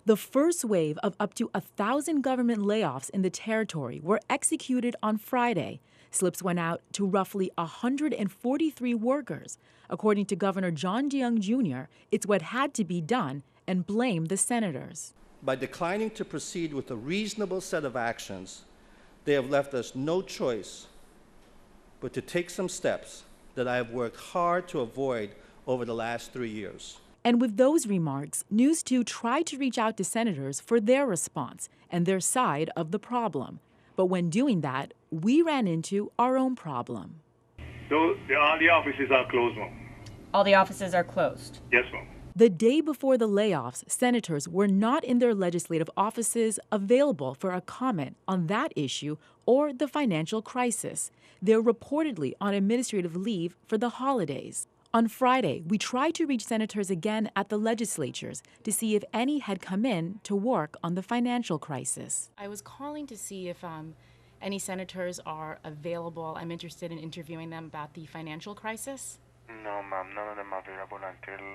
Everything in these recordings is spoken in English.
The first wave of up to 1,000 government layoffs in the territory were executed on Friday. Slips went out to roughly 143 workers. According to Governor John de Jongh Jr., it's what had to be done and blamed the senators. By declining to proceed with a reasonable set of actions, they have left us no choice but to take some steps that I have worked hard to avoid over the last 3 years. And with those remarks, News 2 tried to reach out to senators for their response and their side of the problem. But when doing that, we ran into our own problem. All the offices are closed, ma'am. All the offices are closed? Yes, ma'am. The day before the layoffs, senators were not in their legislative offices available for a comment on that issue or the financial crisis. They're reportedly on administrative leave for the holidays. On Friday, we tried to reach senators again at the legislatures to see if any had come in to work on the financial crisis. I was calling to see if any senators are available. I'm interested in interviewing them about the financial crisis. No, ma'am, none of them are available until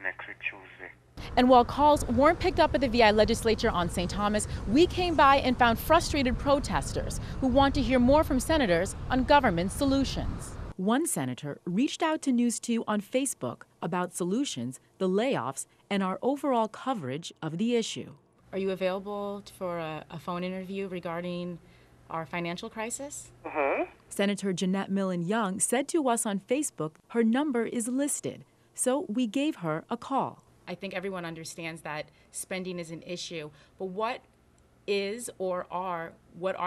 next week, Tuesday. And while calls weren't picked up at the VI legislature on St. Thomas, we came by and found frustrated protesters who want to hear more from senators on government solutions. One senator reached out to News 2 on Facebook about solutions, the layoffs, and our overall coverage of the issue. Are you available for a phone interview regarding our financial crisis? Senator Jeanette Millen Young said to us on Facebook her number is listed, so we gave her a call. I think everyone understands that spending is an issue, but what are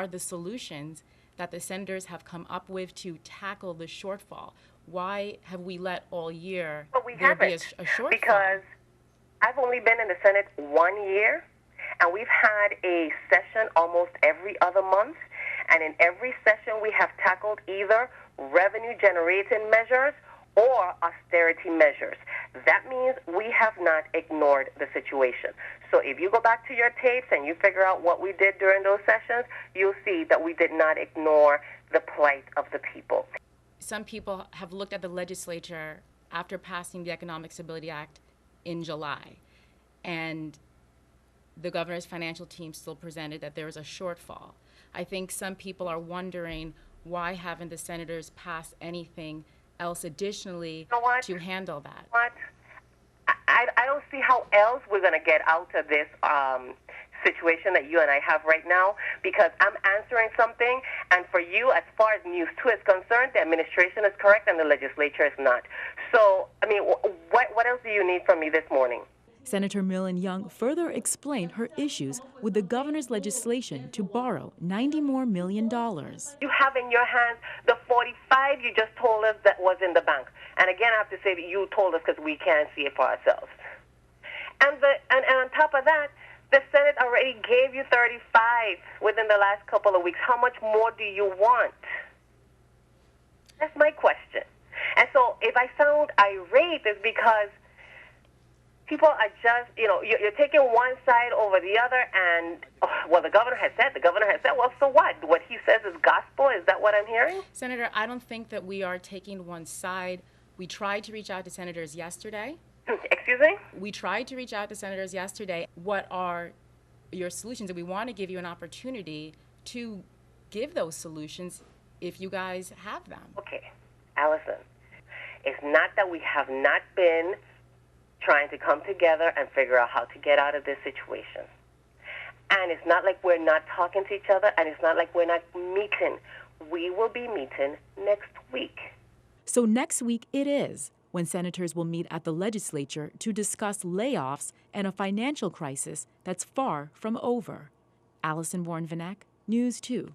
the solutions that the senators have come up with to tackle the shortfall? Why have we let all year there be a shortfall? Because I've only been in the Senate 1 year, and we've had a session almost every other month, and in every session we have tackled either revenue-generating measures or austerity measures. That means we have not ignored the situation. So if you go back to your tapes and you figure out what we did during those sessions, you'll see that we did not ignore the plight of the people. Some people have looked at the legislature after passing the Economic Stability Act in July, and the governor's financial team still presented that there was a shortfall. I think some people are wondering, why haven't the senators passed anything else additionally to handle that? I don't see how else we're going to get out of this situation that you and I have right now, because I'm answering something, and for you, as far as News 2 is concerned, the administration is correct and the legislature is not. So, I mean, what else do you need from me this morning? Senator Millen Young further explained her issues with the governor's legislation to borrow $90 million more. You have in your hands the 45 you just told us that was in the bank. And again, I have to say that you told us because we can't see it for ourselves. And on top of that, the Senate already gave you 35 within the last couple of weeks. How much more do you want? That's my question. And so if I sound irate, it's because people are just, you're taking one side over the other, and, the governor has said, well, so what? What he says is gospel? Is that what I'm hearing? Senator, I don't think that we are taking one side. We tried to reach out to senators yesterday. Excuse me? We tried to reach out to senators yesterday. What are your solutions? And we want to give you an opportunity to give those solutions if you guys have them. Okay, Allison, it's not that we have not been trying to come together and figure out how to get out of this situation. And it's not like we're not talking to each other, and it's not like we're not meeting. We will be meeting next week. So next week it is, when senators will meet at the legislature to discuss layoffs and a financial crisis that's far from over. Allison Warren-Vanek, News 2.